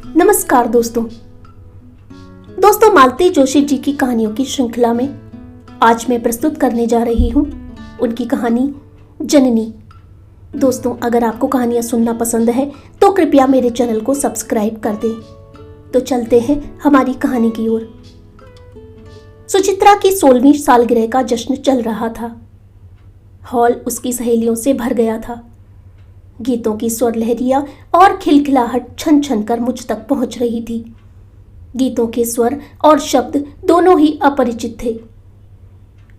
नमस्कार दोस्तों मालती जोशी जी की कहानियों की श्रृंखला में आज मैं प्रस्तुत करने जा रही हूँ उनकी कहानी जननी। दोस्तों, अगर आपको कहानियाँ सुनना पसंद है तो कृपया मेरे चैनल को सब्सक्राइब कर दें। तो चलते हैं हमारी कहानी की ओर। सुचित्रा की 16वीं सालगिरह का जश्न चल रहा था। हॉल उसकी सहेलियों से भर गया था। गीतों की स्वर लहरियां और खिलखिलाहट छन छन कर मुझ तक पहुंच रही थी। गीतों के स्वर और शब्द दोनों ही अपरिचित थे,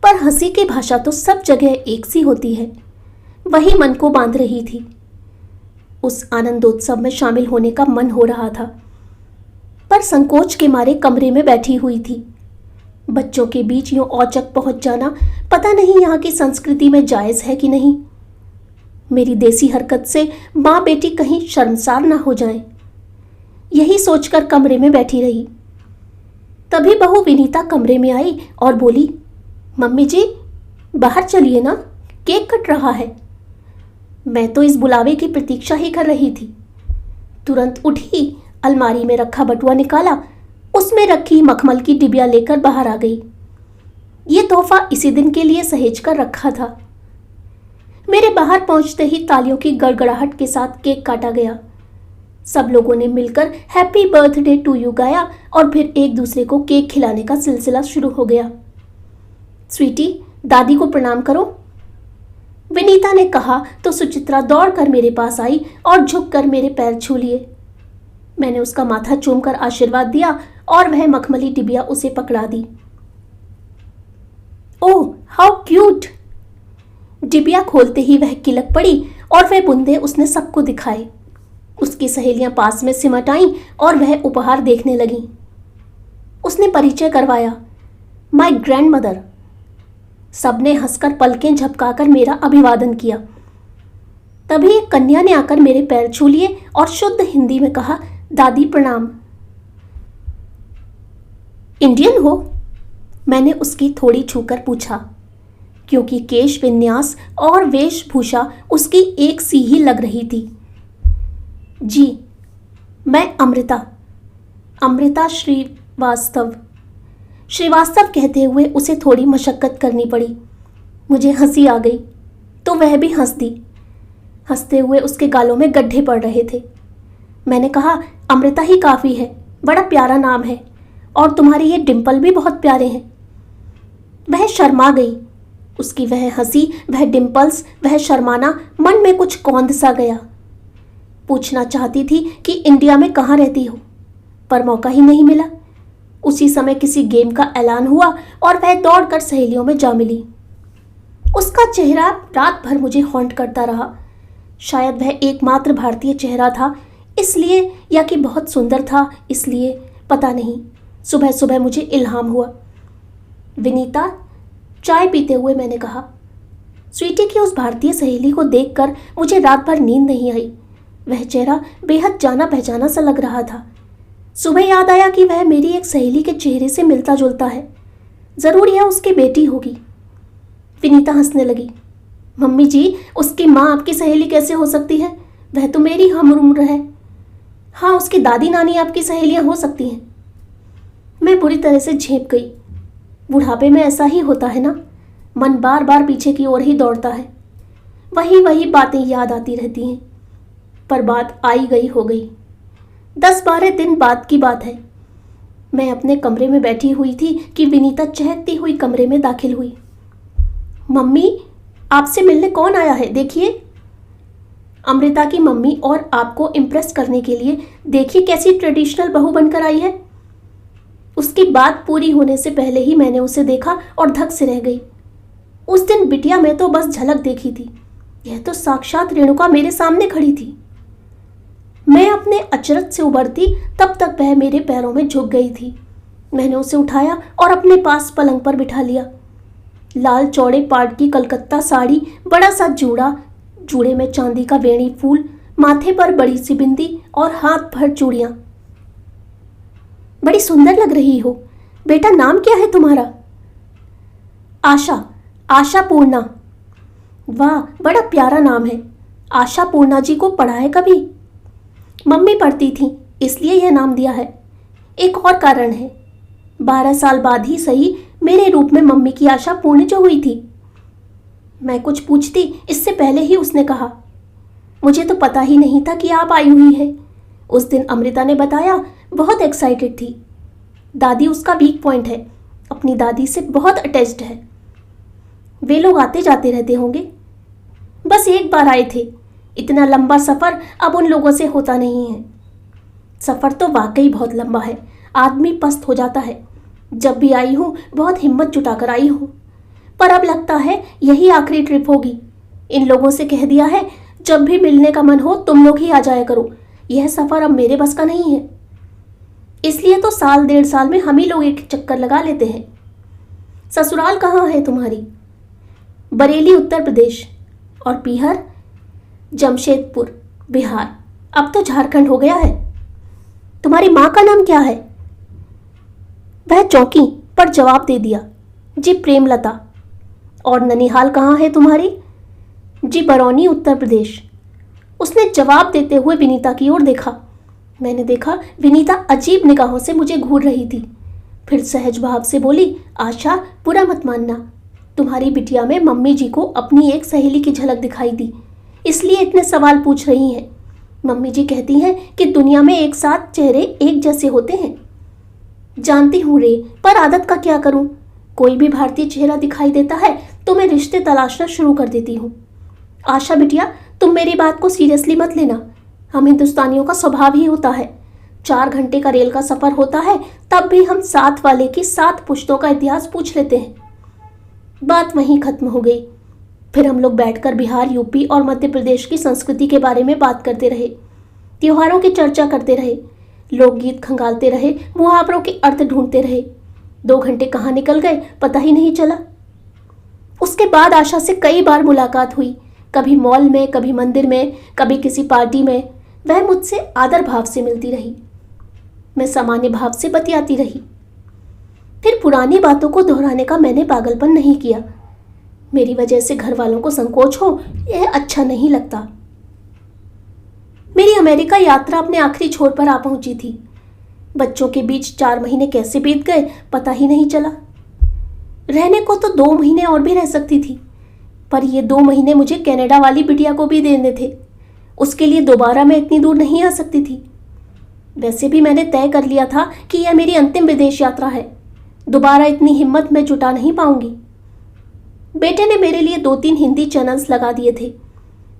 पर हंसी की भाषा तो सब जगह एक सी होती है, वही मन को बांध रही थी। उस आनंदोत्सव में शामिल होने का मन हो रहा था, पर संकोच के मारे कमरे में बैठी हुई थी। बच्चों के बीच यूं औचक पहुंच जाना पता नहीं यहाँ की संस्कृति में जायज है कि नहीं। मेरी देसी हरकत से माँ बेटी कहीं शर्मसार ना हो जाएं, यही सोचकर कमरे में बैठी रही। तभी बहू विनीता कमरे में आई और बोली, मम्मी जी बाहर चलिए ना, केक कट रहा है। मैं तो इस बुलावे की प्रतीक्षा ही कर रही थी। तुरंत उठी, अलमारी में रखा बटुआ निकाला, उसमें रखी मखमल की डिबिया लेकर बाहर आ गई। ये तोहफा इसी दिन के लिए सहेज कर रखा था। मेरे बाहर पहुंचते ही तालियों की गड़गड़ाहट के साथ केक काटा गया। सब लोगों ने मिलकर हैप्पी बर्थडे टू यू गाया और फिर एक दूसरे को केक खिलाने का सिलसिला शुरू हो गया। स्वीटी, दादी को प्रणाम करो, विनीता ने कहा तो सुचित्रा दौड़कर मेरे पास आई और झुककर मेरे पैर छू लिए। मैंने उसका माथा चूमकर आशीर्वाद दिया और वह मखमली डिबिया उसे पकड़ा दी। Oh how cute! डिबिया खोलते ही वह किलक पड़ी और वह बूंदे उसने सबको दिखाए। उसकी सहेलियां पास में सिमट आईं और वह उपहार देखने लगी। उसने परिचय करवाया, माय ग्रैंडमदर। सबने हंसकर पलकें झपकाकर मेरा अभिवादन किया। तभी एक कन्या ने आकर मेरे पैर छू लिए और शुद्ध हिंदी में कहा, दादी प्रणाम। इंडियन हो? मैंने उसकी थोड़ी छूकर पूछा, क्योंकि केश विन्यास और वेशभूषा उसकी एक सी ही लग रही थी। जी, मैं अमृता श्रीवास्तव कहते हुए उसे थोड़ी मशक्कत करनी पड़ी। मुझे हंसी आ गई तो वह भी हंस दी। हंसते हुए उसके गालों में गड्ढे पड़ रहे थे। मैंने कहा, अमृता ही काफ़ी है, बड़ा प्यारा नाम है और तुम्हारे ये डिम्पल भी बहुत प्यारे हैं। वह शर्मा गई। उसकी वह हंसी, वह डिम्पल्स, वह शर्माना मन में कुछ कौंध सा गया। पूछना चाहती थी कि इंडिया में कहाँ रहती हो, पर मौका ही नहीं मिला। उसी समय किसी गेम का ऐलान हुआ और वह दौड़कर सहेलियों में जा मिली। उसका चेहरा रात भर मुझे हॉन्ट करता रहा। शायद वह एकमात्र भारतीय चेहरा था इसलिए, या कि बहुत सुंदर था इसलिए, पता नहीं। सुबह सुबह मुझे इल्हाम हुआ। विनीता, चाय पीते हुए मैंने कहा, स्वीटी की उस भारतीय सहेली को देखकर मुझे रात भर नींद नहीं आई। वह चेहरा बेहद जाना पहचाना सा लग रहा था। सुबह याद आया कि वह मेरी एक सहेली के चेहरे से मिलता जुलता है। ज़रूर यह उसकी बेटी होगी। विनीता हंसने लगी। मम्मी जी, उसकी माँ आपकी सहेली कैसे हो सकती है? वह तो मेरी हम उम्र है। हाँ, उसकी दादी नानी आपकी सहेलियाँ हो सकती हैं। मैं बुरी तरह से झेप गई। बुढ़ापे में ऐसा ही होता है ना, मन बार बार पीछे की ओर ही दौड़ता है। वही बातें याद आती रहती हैं। पर बात आई गई हो गई। 10-12 दिन बाद की बात है। मैं अपने कमरे में बैठी हुई थी कि विनीता चहकती हुई कमरे में दाखिल हुई। मम्मी, आपसे मिलने कौन आया है, देखिए। अमृता की मम्मी, और आपको इम्प्रेस करने के लिए देखिए कैसी ट्रेडिशनल बहू बनकर आई है। उसकी बात पूरी होने से पहले ही मैंने उसे देखा और धक से रह गई। उस दिन बिटिया में तो बस झलक देखी थी, यह तो साक्षात रेणुका मेरे सामने खड़ी थी। मैं अपने अचरज से उबरती तब तक वह मेरे पैरों में झुक गई थी। मैंने उसे उठाया और अपने पास पलंग पर बिठा लिया। लाल चौड़े पाट की कलकत्ता साड़ी, बड़ा सा जूड़े में चांदी का वेणी फूल, माथे पर बड़ी सी बिंदी और हाथ भर चूड़ियाँ। बड़ी सुंदर लग रही हो। बेटा, नाम क्या है तुम्हारा? आशा पूर्णा। वाह, बड़ा प्यारा नाम है। आशा पूर्णा जी को पढ़ा है कभी? मम्मी पढ़ती थी, इसलिए यह नाम दिया है। एक और कारण है, 12 साल बाद ही सही मेरे रूप में मम्मी की आशा पूर्ण जो हुई थी। मैं कुछ पूछती इससे पहले ही उसने कहा, मुझे तो पता ही नहीं था कि आप आई हुई है। उस दिन अमृता ने बताया, बहुत एक्साइटेड थी। दादी उसका वीक पॉइंट है, अपनी दादी से बहुत अटैच्ड है। वे लोग आते जाते रहते होंगे। बस एक बार आए थे। इतना लंबा सफ़र अब उन लोगों से होता नहीं है। सफ़र तो वाकई बहुत लंबा है, आदमी पस्त हो जाता है। जब भी आई हूँ बहुत हिम्मत जुटाकर आई हूँ, पर अब लगता है यही आखिरी ट्रिप होगी। इन लोगों से कह दिया है, जब भी मिलने का मन हो तुम लोग ही आ जाया करो। यह सफ़र अब मेरे बस का नहीं है। इसलिए तो साल 1.5 साल में हम ही लोग एक चक्कर लगा लेते हैं। ससुराल कहाँ है तुम्हारी? बरेली उत्तर प्रदेश, और पीहर जमशेदपुर बिहार। अब तो झारखंड हो गया है। तुम्हारी माँ का नाम क्या है? वह चौंकी पर जवाब दे दिया, जी प्रेमलता। और ननिहाल कहाँ है तुम्हारी? जी बरौनी उत्तर प्रदेश। उसने जवाब देते हुए विनीता की ओर देखा। मैंने देखा विनीता अजीब निगाहों से मुझे घूर रही थी। फिर सहज भाव से बोली, आशा बुरा मत मानना, तुम्हारी बिटिया में मम्मी जी को अपनी एक सहेली की झलक दिखाई दी, इसलिए इतने सवाल पूछ रही हैं। मम्मी जी कहती हैं कि दुनिया में एक साथ चेहरे एक जैसे होते हैं। जानती हूँ रे, पर आदत का क्या करूँ? कोई भी भारतीय चेहरा दिखाई देता है तो मैं रिश्ते तलाशना शुरू कर देती हूँ। आशा बिटिया, तुम मेरी बात को सीरियसली मत लेना। हम हिंदुस्तानियों का स्वभाव ही होता है। 4 घंटे का रेल का सफ़र होता है, तब भी हम साथ वाले की 7 पुश्तों का इतिहास पूछ लेते हैं। बात वहीं खत्म हो गई। फिर हम लोग बैठकर बिहार, यूपी और मध्य प्रदेश की संस्कृति के बारे में बात करते रहे। त्योहारों की चर्चा करते रहे, लोकगीत खंगालते रहे, मुहावरों के अर्थ ढूंढते रहे। 2 घंटे कहाँ निकल गए पता ही नहीं चला। उसके बाद आशा से कई बार मुलाकात हुई, कभी मॉल में, कभी मंदिर में, कभी किसी पार्टी में। वह मुझसे आदर भाव से मिलती रही, मैं सामान्य भाव से बतियाती रही। फिर पुरानी बातों को दोहराने का मैंने पागलपन नहीं किया। मेरी वजह से घर वालों को संकोच हो, यह अच्छा नहीं लगता। मेरी अमेरिका यात्रा अपने आखिरी छोर पर आ पहुंची थी। बच्चों के बीच 4 महीने कैसे बीत गए पता ही नहीं चला। रहने को तो 2 महीने और भी रह सकती थी, पर ये 2 महीने मुझे कनाडा वाली बिटिया को भी देने थे। उसके लिए दोबारा मैं इतनी दूर नहीं आ सकती थी। वैसे भी मैंने तय कर लिया था कि यह मेरी अंतिम विदेश यात्रा है। दोबारा इतनी हिम्मत मैं जुटा नहीं पाऊंगी। बेटे ने मेरे लिए 2-3 हिंदी चैनल्स लगा दिए थे।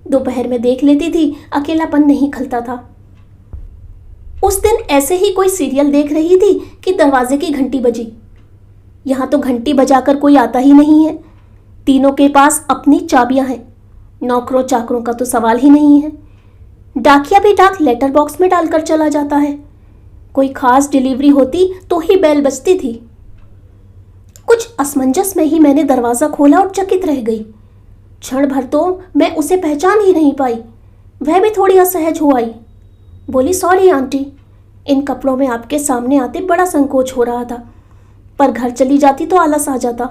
दोपहर में देख लेती थी, अकेलापन नहीं खलता था। उस दिन ऐसे ही कोई सीरियल देख रही थी कि दरवाजे की घंटी बजी। यहाँ तो घंटी बजाकर कोई आता ही नहीं है। तीनों के पास अपनी चाबियां हैं। नौकरों चाकरों का तो सवाल ही नहीं है। डाकिया भी डाक लेटर बॉक्स में डालकर चला जाता है। कोई खास डिलीवरी होती तो ही बेल बजती थी। कुछ असमंजस में ही मैंने दरवाज़ा खोला और चकित रह गई। क्षण भर तो मैं उसे पहचान ही नहीं पाई। वह भी थोड़ी असहज हो आई। बोली, सॉरी आंटी, इन कपड़ों में आपके सामने आते बड़ा संकोच हो रहा था, पर घर चली जाती तो आलस आ जाता,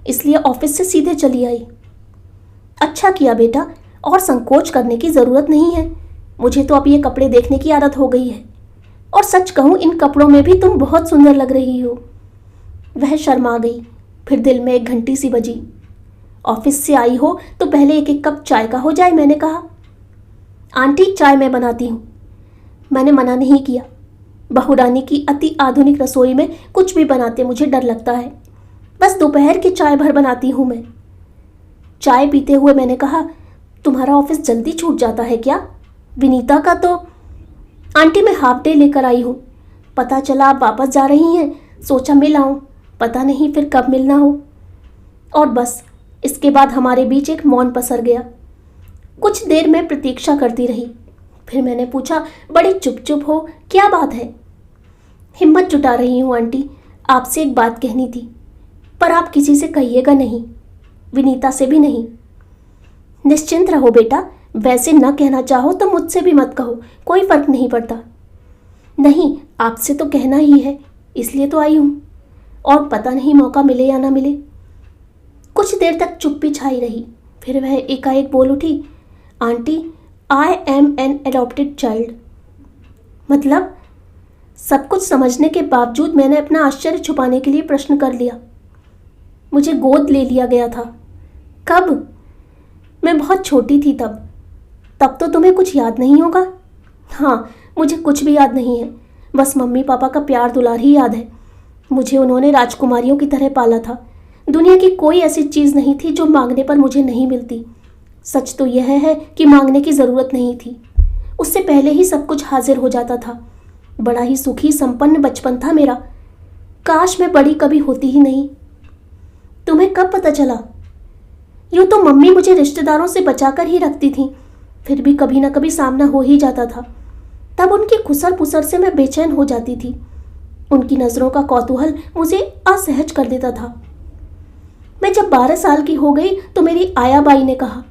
इसलिए ऑफिस से सीधे चली आई। अच्छा किया बेटा, और संकोच करने की ज़रूरत नहीं है। मुझे तो अब ये कपड़े देखने की आदत हो गई है, और सच कहूँ इन कपड़ों में भी तुम बहुत सुंदर लग रही हो। वह शर्मा गई। फिर दिल में एक घंटी सी बजी। ऑफिस से आई हो तो पहले 1-1 कप चाय का हो जाए, मैंने कहा। आंटी, चाय मैं बनाती हूँ। मैंने मना नहीं किया। बहुरानी की अति आधुनिक रसोई में कुछ भी बनाते मुझे डर लगता है। बस दोपहर की चाय भर बनाती हूँ मैं। चाय पीते हुए मैंने कहा, तुम्हारा ऑफिस जल्दी छूट जाता है क्या? विनीता का तो। आंटी, मैं हाफ डे लेकर आई हूँ। पता चला आप वापस जा रही हैं, सोचा मिल आऊँ, पता नहीं फिर कब मिलना हो। और बस इसके बाद हमारे बीच एक मौन पसर गया। कुछ देर मैं प्रतीक्षा करती रही। फिर मैंने पूछा, बड़ी चुप चुप हो, क्या बात है? हिम्मत जुटा रही हूँ आंटी, आपसे एक बात कहनी थी, पर आप किसी से कहिएगा नहीं, विनीता से भी नहीं। निश्चिंत रहो बेटा, वैसे न कहना चाहो तो मुझसे भी मत कहो, कोई फर्क नहीं पड़ता। नहीं, आपसे तो कहना ही है, इसलिए तो आई हूँ, और पता नहीं मौका मिले या ना मिले। कुछ देर तक चुप्पी छाई रही। फिर वह एकाएक बोल उठी, aunty, I am an adopted child. मतलब? सब कुछ समझने के बावजूद मैंने अपना आश्चर्य छुपाने के लिए प्रश्न कर लिया। मुझे गोद ले लिया गया था। कब? मैं बहुत छोटी थी तब। तब तो तुम्हें कुछ याद नहीं होगा। हाँ, मुझे कुछ भी याद नहीं है, बस मम्मी पापा का प्यार दुलार ही याद है। मुझे उन्होंने राजकुमारियों की तरह पाला था। दुनिया की कोई ऐसी चीज़ नहीं थी जो मांगने पर मुझे नहीं मिलती। सच तो यह है कि मांगने की ज़रूरत नहीं थी, उससे पहले ही सब कुछ हाजिर हो जाता था। बड़ा ही सुखी संपन्न बचपन था मेरा। काश मैं बड़ी कभी होती ही नहीं। तुम्हें कब पता चला? यूँ तो मम्मी मुझे रिश्तेदारों से बचाकर ही रखती थी, फिर भी कभी ना कभी सामना हो ही जाता था। तब उनकी खुसर पुसर से मैं बेचैन हो जाती थी। उनकी नज़रों का कौतूहल मुझे असहज कर देता था। मैं जब 12 साल की हो गई तो मेरी आया बाई ने कहा,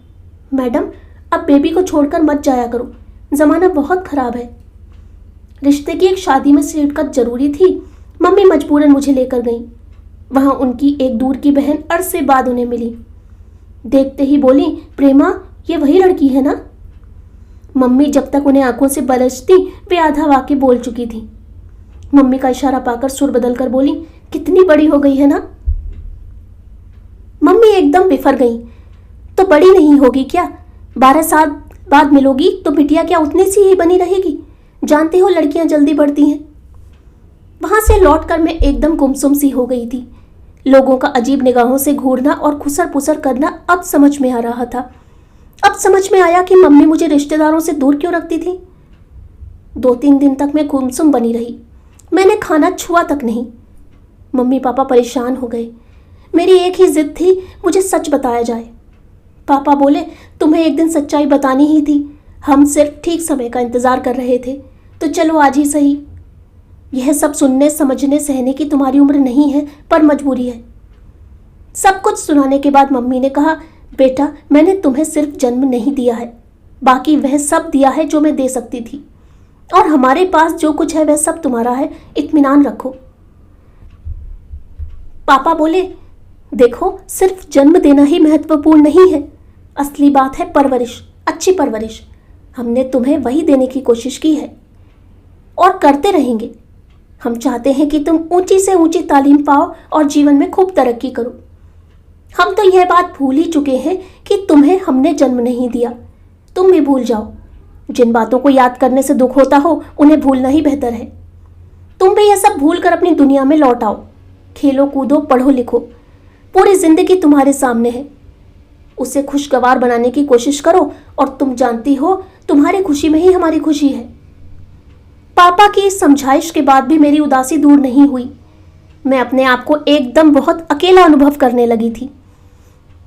मैडम अब बेबी को छोड़कर मत जाया करो, ज़माना बहुत ख़राब है। रिश्ते की एक शादी में शिरकत जरूरी थी। मम्मी मजबूरन मुझे लेकर गई। वहाँ उनकी एक दूर की बहन अरसे बाद उन्हें मिली। देखते ही बोली, प्रेमा ये वही लड़की है ना? मम्मी जब तक उन्हें आंखों से बरसती वे आधा वाक्य बोल चुकी थी। मम्मी का इशारा पाकर सुर बदल कर बोली, कितनी बड़ी हो गई है ना? मम्मी एकदम बिफर गई। तो बड़ी नहीं होगी क्या? 12 साल बाद मिलोगी तो बिटिया क्या उतनी सी ही बनी रहेगी? जानते हो लड़कियां जल्दी बढ़ती हैं। वहां से लौटकर मैं एकदम गुमसुम सी हो गई थी। लोगों का अजीब निगाहों से घूरना और खुसर पुसर करना अब समझ में आ रहा था। अब समझ में आया कि मम्मी मुझे रिश्तेदारों से दूर क्यों रखती थी। 2-3 दिन तक मैं गुमसुम बनी रही। मैंने खाना छुआ तक नहीं। मम्मी पापा परेशान हो गए। मेरी एक ही जिद थी, मुझे सच बताया जाए। पापा बोले, तुम्हें एक दिन सच्चाई बतानी ही थी, हम सिर्फ ठीक समय का इंतज़ार कर रहे थे, तो चलो आज ही सही। यह सब सुनने समझने सहने की तुम्हारी उम्र नहीं है, पर मजबूरी है। सब कुछ सुनाने के बाद मम्मी ने कहा, बेटा मैंने तुम्हें सिर्फ जन्म नहीं दिया है, बाकी वह सब दिया है जो मैं दे सकती थी, और हमारे पास जो कुछ है वह सब तुम्हारा है, इत्मीनान रखो। पापा बोले, देखो सिर्फ जन्म देना ही महत्वपूर्ण नहीं है, असली बात है परवरिश, अच्छी परवरिश। हमने तुम्हें वही देने की कोशिश की है और करते रहेंगे। हम चाहते हैं कि तुम ऊंची से ऊंची तालीम पाओ और जीवन में खूब तरक्की करो। हम तो यह बात भूल ही चुके हैं कि तुम्हें हमने जन्म नहीं दिया, तुम भी भूल जाओ। जिन बातों को याद करने से दुख होता हो उन्हें भूलना ही बेहतर है। तुम भी यह सब भूल कर अपनी दुनिया में लौट आओ। खेलो कूदो, पढ़ो लिखो, पूरी जिंदगी तुम्हारे सामने है। उसे खुशगवार बनाने की कोशिश करो, और तुम जानती हो तुम्हारी खुशी में ही हमारी खुशी है। पापा की इस समझाइश के बाद भी मेरी उदासी दूर नहीं हुई। मैं अपने आप को एकदम बहुत अकेला अनुभव करने लगी थी।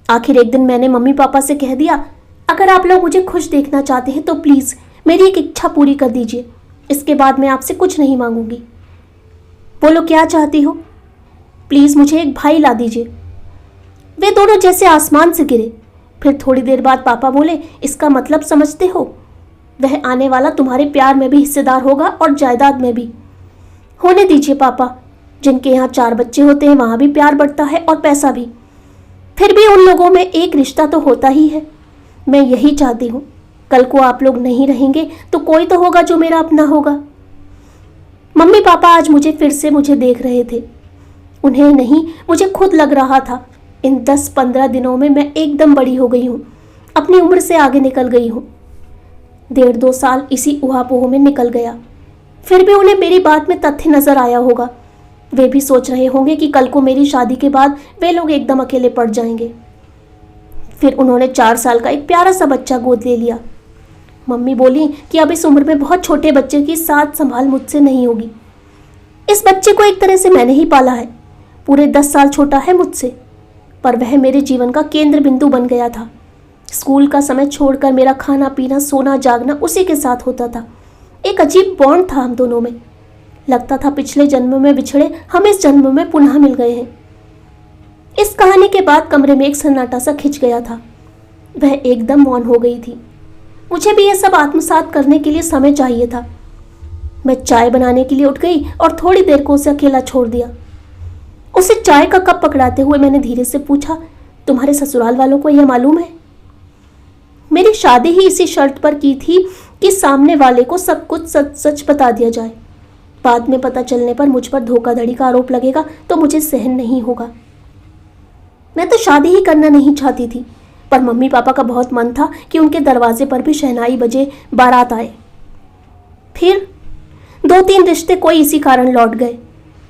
आखिर एक दिन मैंने मम्मी पापा से कह दिया, अगर आप लोग मुझे खुश देखना चाहते हैं तो प्लीज़ मेरी एक इच्छा पूरी कर दीजिए, इसके बाद मैं आपसे कुछ नहीं मांगूंगी। बोलो क्या चाहती हो? प्लीज़ मुझे एक भाई ला दीजिए। वे दोनों जैसे आसमान से गिरे। फिर थोड़ी देर बाद पापा बोले, इसका मतलब समझते हो? वह आने वाला तुम्हारे प्यार में भी हिस्सेदार होगा और जायदाद में भी। होने दीजिए पापा, जिनके यहाँ 4 बच्चे होते हैं वहाँ भी प्यार बढ़ता है और पैसा भी। फिर भी उन लोगों में एक रिश्ता तो होता ही है। मैं यही चाहती हूँ, कल को आप लोग नहीं रहेंगे तो कोई तो होगा जो मेरा अपना होगा। मम्मी पापा आज फिर से मुझे देख रहे थे। उन्हें नहीं, मुझे खुद लग रहा था इन 10-15 दिनों में मैं एकदम बड़ी हो गई हूँ, अपनी उम्र से आगे निकल गई हूँ। 1.5-2 साल इसी उहापोह में निकल गया। फिर भी उन्हें मेरी बात में तथ्य नजर आया होगा। वे भी सोच रहे होंगे कि कल को मेरी शादी के बाद वे लोग एकदम अकेले पड़ जाएंगे। फिर उन्होंने 4 साल का एक प्यारा सा बच्चा गोद ले लिया। मम्मी बोली कि अब इस उम्र में बहुत छोटे बच्चे की साथ संभाल मुझसे नहीं होगी। इस बच्चे को एक तरह से मैंने ही पाला है, पूरे 10 साल छोटा है मुझसे, पर वह मेरे जीवन का केंद्र बिंदु बन गया था। स्कूल का समय छोड़कर मेरा खाना पीना सोना जागना उसी के साथ होता था। एक अजीब बॉन्ड था हम दोनों में। लगता था पिछले जन्म में बिछड़े हम इस जन्म में पुनः मिल गए हैं। इस कहानी के बाद कमरे में एक सन्नाटा सा खिंच गया था। वह एकदम मौन हो गई थी। मुझे भी यह सब आत्मसात करने के लिए समय चाहिए था। मैं चाय बनाने के लिए उठ गई और थोड़ी देर को उसे अकेला छोड़ दिया। उसे चाय का कप पकड़ाते हुए मैंने धीरे से पूछा, तुम्हारे ससुराल वालों को यह मालूम है? मेरी शादी ही इसी शर्त पर की थी कि सामने वाले को सब कुछ सच सच बता दिया जाए। बाद में पता चलने पर मुझ पर धोखाधड़ी का आरोप लगेगा तो मुझे सहन नहीं होगा। मैं तो शादी ही करना नहीं चाहती थी, पर मम्मी पापा का बहुत मन था कि उनके दरवाजे पर भी शहनाई बजे, बारात आए। फिर 2-3 रिश्ते कोई इसी कारण लौट गए,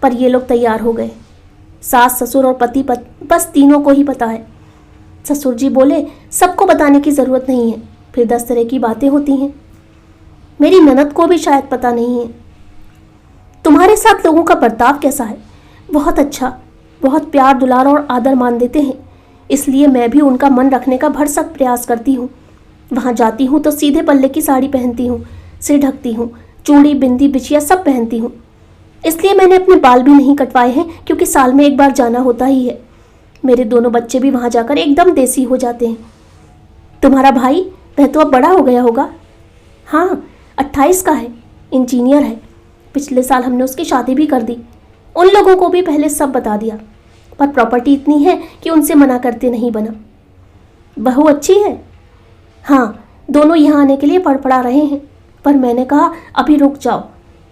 पर ये लोग तैयार हो गए। सास, ससुर और पति बस तीनों को ही पता है। ससुर जी बोले सबको बताने की ज़रूरत नहीं है, फिर 10 तरह की बातें होती हैं। मेरी ननद को भी शायद पता नहीं है। तुम्हारे साथ लोगों का बर्ताव कैसा है? बहुत अच्छा, बहुत प्यार, दुलार और आदर मान देते हैं, इसलिए मैं भी उनका मन रखने का भरसक प्रयास करती हूँ। वहाँ जाती हूँ तो सीधे पल्ले की साड़ी पहनती हूँ, सिर ढकती हूँ, चूड़ी, बिंदी, बिछिया सब पहनती हूँ। इसलिए मैंने अपने बाल भी नहीं कटवाए हैं, क्योंकि साल में एक बार जाना होता ही है। मेरे दोनों बच्चे भी वहाँ जाकर एकदम देसी हो जाते हैं। तुम्हारा भाई, वह तो अब बड़ा हो गया होगा। हाँ, 28 का है, इंजीनियर है। पिछले साल हमने उसकी शादी भी कर दी। उन लोगों को भी पहले सब बता दिया, पर प्रॉपर्टी इतनी है कि उनसे मना करते नहीं बना। बहू अच्छी है? हाँ, दोनों यहाँ आने के लिए फड़फड़ा रहे हैं, पर मैंने कहा अभी रुक जाओ,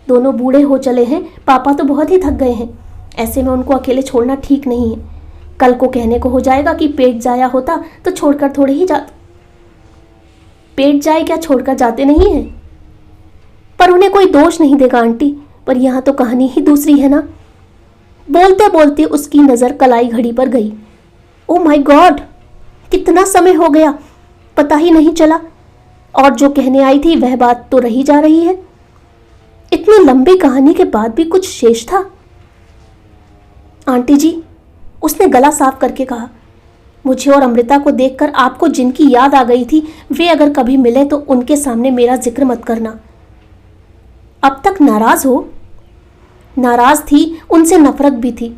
दोनों बूढ़े हो चले हैं, पापा तो बहुत ही थक गए हैं। ऐसे में उनको अकेले छोड़ना ठीक नहीं है। कल को कहने को हो जाएगा कि पेट जाया होता तो छोड़कर थोड़े ही जाते। पेट जाए क्या छोड़कर जाते नहीं हैं? पर उन्हें कोई दोष नहीं देगा आंटी, पर यहाँ तो कहानी ही दूसरी है ना। बोलते बोलते उसकी नज़र कलाई घड़ी पर गई। ओ माय गॉड, कितना समय हो गया, पता ही नहीं चला। और जो कहने आई थी वह बात तो रही जा रही है। इतनी लंबी कहानी के बाद भी कुछ शेष था। आंटी जी, उसने गला साफ करके कहा, मुझे और अमृता को देखकर आपको जिनकी याद आ गई थी, वे अगर कभी मिले तो उनके सामने मेरा जिक्र मत करना। अब तक नाराज हो? नाराज थी, उनसे नफरत भी थी,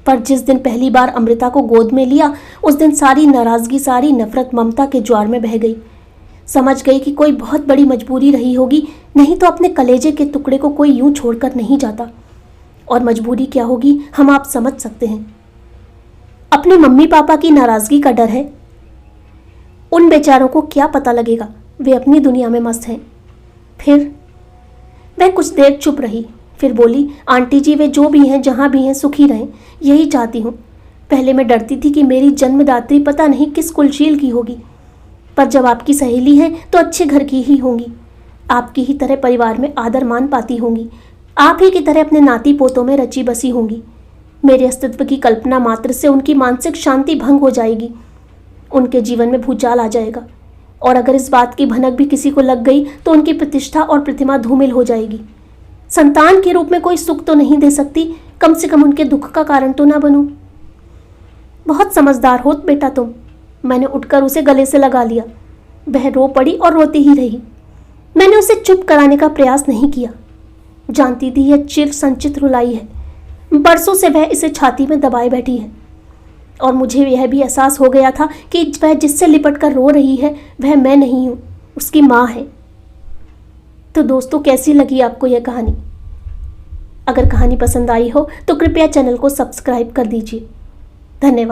पर जिस दिन पहली बार अमृता को गोद में लिया उस दिन सारी नाराजगी, सारी नफरत ममता के ज्वार में बह गई। समझ गई कि कोई बहुत बड़ी मजबूरी रही होगी, नहीं तो अपने कलेजे के टुकड़े को कोई यूं छोड़कर नहीं जाता। और मजबूरी क्या होगी हम आप समझ सकते हैं। अपने मम्मी पापा की नाराजगी का डर है। उन बेचारों को क्या पता लगेगा, वे अपनी दुनिया में मस्त हैं। फिर वह कुछ देर चुप रही, फिर बोली, आंटी जी, वे जो भी हैं, जहाँ भी हैं, सुखी रहें, यही चाहती हूँ। पहले मैं डरती थी कि मेरी जन्मदात्री पता नहीं किस कुलशील की होगी, पर जब आपकी सहेली हैं तो अच्छे घर की ही होंगी। आपकी ही तरह परिवार में आदर मान पाती होंगी, आप ही की तरह अपने नाती पोतों में रची बसी होंगी। मेरे अस्तित्व की कल्पना मात्र से उनकी मानसिक शांति भंग हो जाएगी, उनके जीवन में भूचाल आ जाएगा। और अगर इस बात की भनक भी किसी को लग गई तो उनकी प्रतिष्ठा और प्रतिमा धूमिल हो जाएगी। संतान के रूप में कोई सुख तो नहीं दे सकती, कम से कम उनके दुख का कारण तो ना बनूं। बहुत समझदार हो बेटा तुम। मैंने उठकर उसे गले से लगा लिया। वह रो पड़ी और रोती ही रही। मैंने उसे चुप कराने का प्रयास नहीं किया। जानती थी यह चिर संचित रुलाई है, बरसों से वह इसे छाती में दबाए बैठी है। और मुझे यह भी एहसास हो गया था कि वह जिससे लिपट कर रो रही है वह मैं नहीं हूँ, उसकी माँ है। तो दोस्तों, कैसी लगी आपको यह कहानी? अगर कहानी पसंद आई हो तो कृपया चैनल को सब्सक्राइब कर दीजिए। धन्यवाद।